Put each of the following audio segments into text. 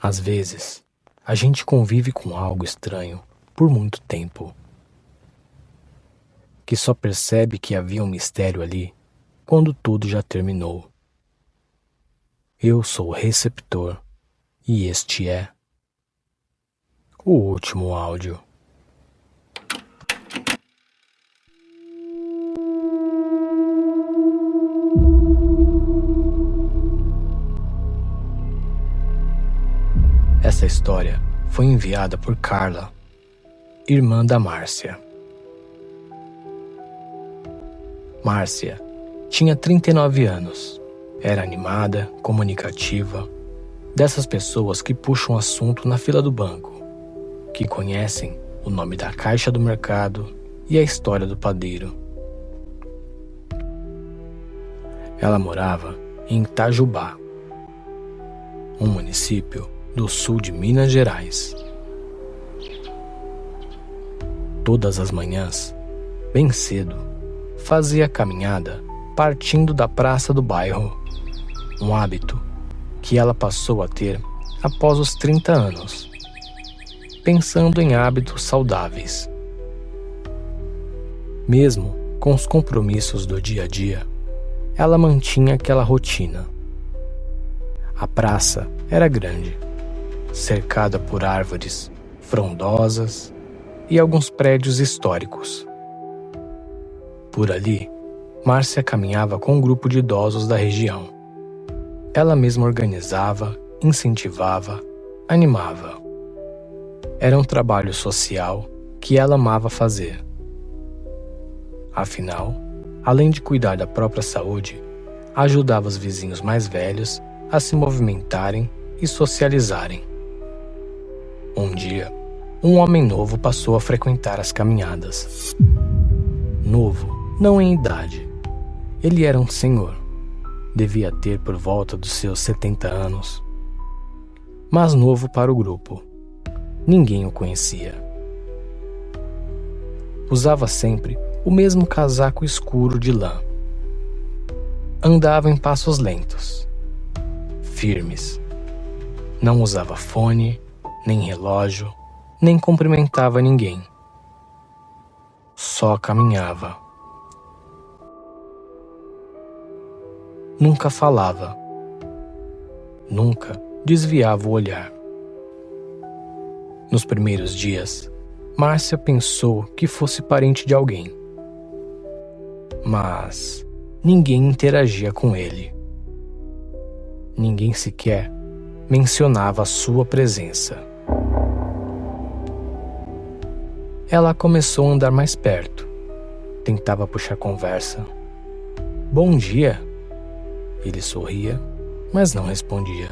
Às vezes, a gente convive com algo estranho por muito tempo, que só percebe que havia um mistério ali quando tudo já terminou. Eu sou o receptor e este é o último áudio. Essa história foi enviada por Carla, irmã da Márcia. Márcia tinha 39 anos. Era animada, comunicativa, dessas pessoas que puxam assunto na fila do banco, que conhecem o nome da caixa do mercado e a história do padeiro. Ela morava em Itajubá, um município do sul de Minas Gerais. Todas as manhãs, bem cedo, fazia a caminhada partindo da praça do bairro, um hábito que ela passou a ter após os 30 anos, pensando em hábitos saudáveis. Mesmo com os compromissos do dia a dia, ela mantinha aquela rotina. A praça era grande, cercada por árvores frondosas e alguns prédios históricos. Por ali, Márcia caminhava com um grupo de idosos da região. Ela mesma organizava, incentivava, animava. Era um trabalho social que ela amava fazer. Afinal, além de cuidar da própria saúde, ajudava os vizinhos mais velhos a se movimentarem e socializarem. Um dia, um homem novo passou a frequentar as caminhadas. Novo, não em idade. Ele era um senhor. Devia ter por volta dos seus 70 anos. Mas novo para o grupo. Ninguém o conhecia. Usava sempre o mesmo casaco escuro de lã. Andava em passos lentos, firmes. Não usava fone, nem relógio, nem cumprimentava ninguém. Só caminhava. Nunca falava. Nunca desviava o olhar. Nos primeiros dias, Márcia pensou que fosse parente de alguém. Mas ninguém interagia com ele. Ninguém sequer mencionava a sua presença. Ela começou a andar mais perto. Tentava puxar conversa. Bom dia. Ele sorria, mas não respondia.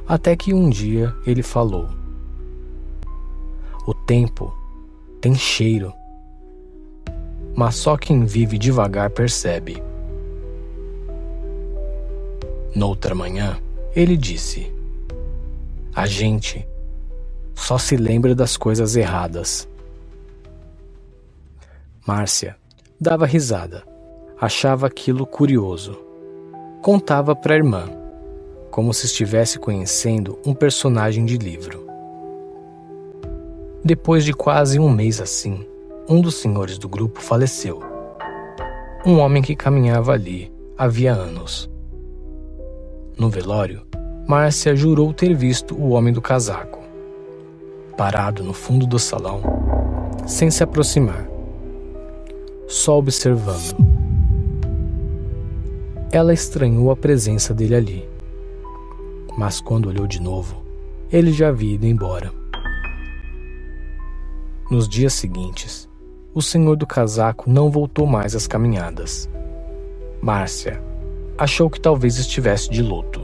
Até que um dia ele falou: o tempo tem cheiro, mas só quem vive devagar percebe. Noutra manhã, ele disse: a gente só se lembra das coisas erradas. Márcia dava risada, achava aquilo curioso. Contava para a irmã, como se estivesse conhecendo um personagem de livro. Depois de quase um mês assim, um dos senhores do grupo faleceu. Um homem que caminhava ali havia anos. No velório, Márcia jurou ter visto o homem do casaco, parado no fundo do salão, sem se aproximar, só observando. Ela estranhou a presença dele ali, mas quando olhou de novo, ele já havia ido embora. Nos dias seguintes, o senhor do casaco não voltou mais às caminhadas. Márcia achou que talvez estivesse de luto.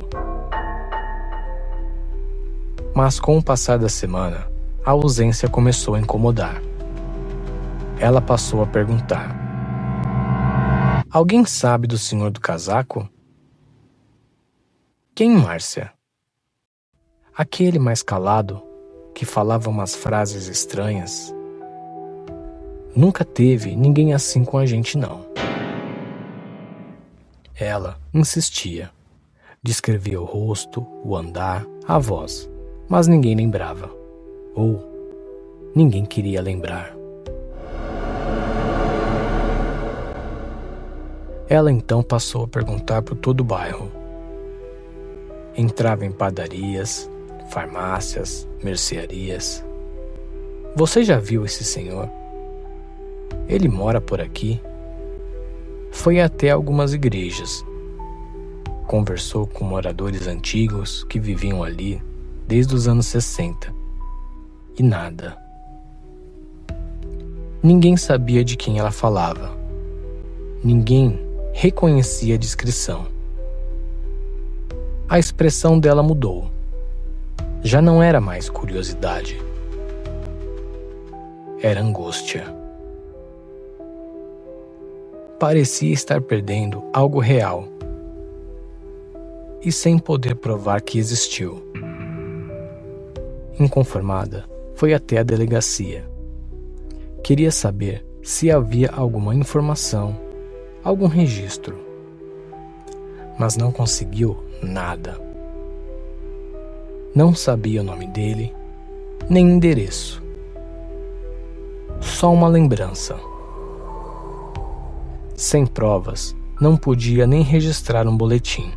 Mas com o passar da semana, a ausência começou a incomodar. Ela passou a perguntar: alguém sabe do senhor do casaco? Quem, Márcia? Aquele mais calado, que falava umas frases estranhas. Nunca teve ninguém assim com a gente, não. Ela insistia. Descrevia o rosto, o andar, a voz, mas ninguém lembrava. Ou ninguém queria lembrar. Ela então passou a perguntar por todo o bairro. Entrava em padarias, farmácias, mercearias. Você já viu esse senhor? Ele mora por aqui? Foi até algumas igrejas. Conversou com moradores antigos que viviam ali desde os anos 60. E nada. Ninguém sabia de quem ela falava. Ninguém reconhecia a descrição. A expressão dela mudou. Já não era mais curiosidade. Era angústia. Parecia estar perdendo algo real e sem poder provar que existiu. Inconformada, foi até a delegacia. Queria saber se havia alguma informação, algum registro. Mas não conseguiu nada. Não sabia o nome dele, nem endereço. Só uma lembrança. Sem provas, não podia nem registrar um boletim.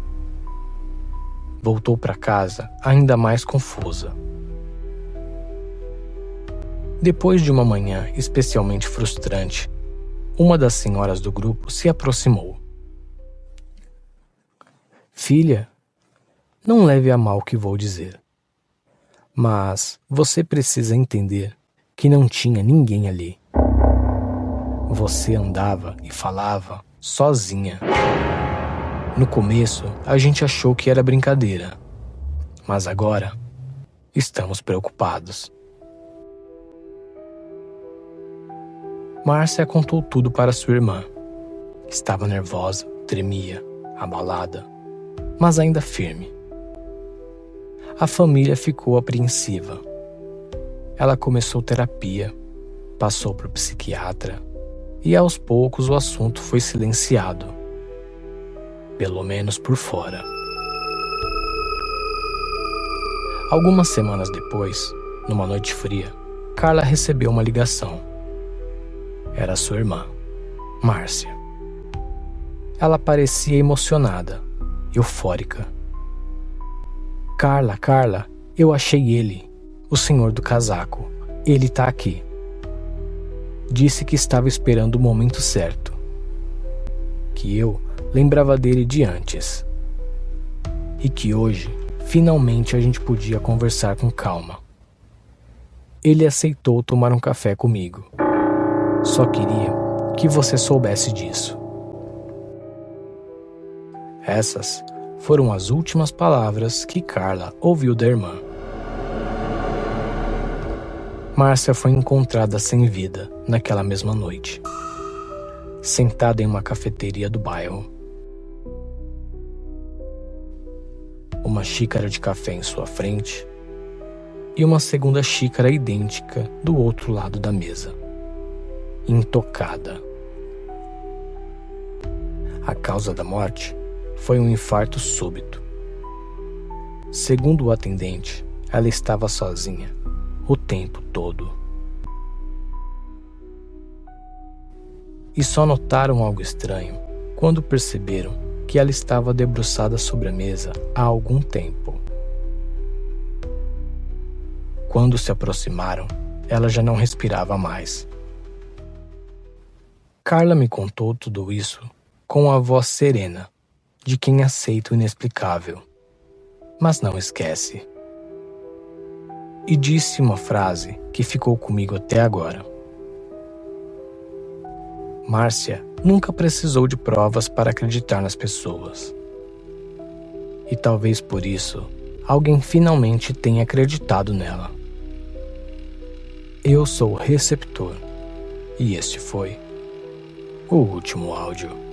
Voltou para casa ainda mais confusa. Depois de uma manhã especialmente frustrante, uma das senhoras do grupo se aproximou. Filha, não leve a mal o que vou dizer, mas você precisa entender que não tinha ninguém ali. Você andava e falava sozinha. No começo, a gente achou que era brincadeira, mas agora estamos preocupados. Márcia contou tudo para sua irmã. Estava nervosa, tremia, abalada, mas ainda firme. A família ficou apreensiva. Ela começou terapia, passou por psiquiatra e aos poucos o assunto foi silenciado, pelo menos por fora. Algumas semanas depois, numa noite fria, Carla recebeu uma ligação. Era sua irmã, Márcia. Ela parecia emocionada, eufórica. Carla, eu achei ele, o senhor do casaco. Ele tá aqui. Disse que estava esperando o momento certo. Que eu lembrava dele de antes. E que hoje, finalmente a gente podia conversar com calma. Ele aceitou tomar um café comigo. Só queria que você soubesse disso. Essas foram as últimas palavras que Carla ouviu da irmã. Márcia foi encontrada sem vida naquela mesma noite, sentada em uma cafeteria do bairro. Uma xícara de café em sua frente e uma segunda xícara idêntica do outro lado da mesa. Intocada. A causa da morte foi um infarto súbito. Segundo o atendente, ela estava sozinha o tempo todo. E só notaram algo estranho quando perceberam que ela estava debruçada sobre a mesa há algum tempo. Quando se aproximaram, ela já não respirava mais. Carla me contou tudo isso com a voz serena de quem aceita o inexplicável, mas não esquece. E disse uma frase que ficou comigo até agora. Márcia nunca precisou de provas para acreditar nas pessoas. E talvez por isso, alguém finalmente tenha acreditado nela. Eu sou o receptor, e este foi o último áudio.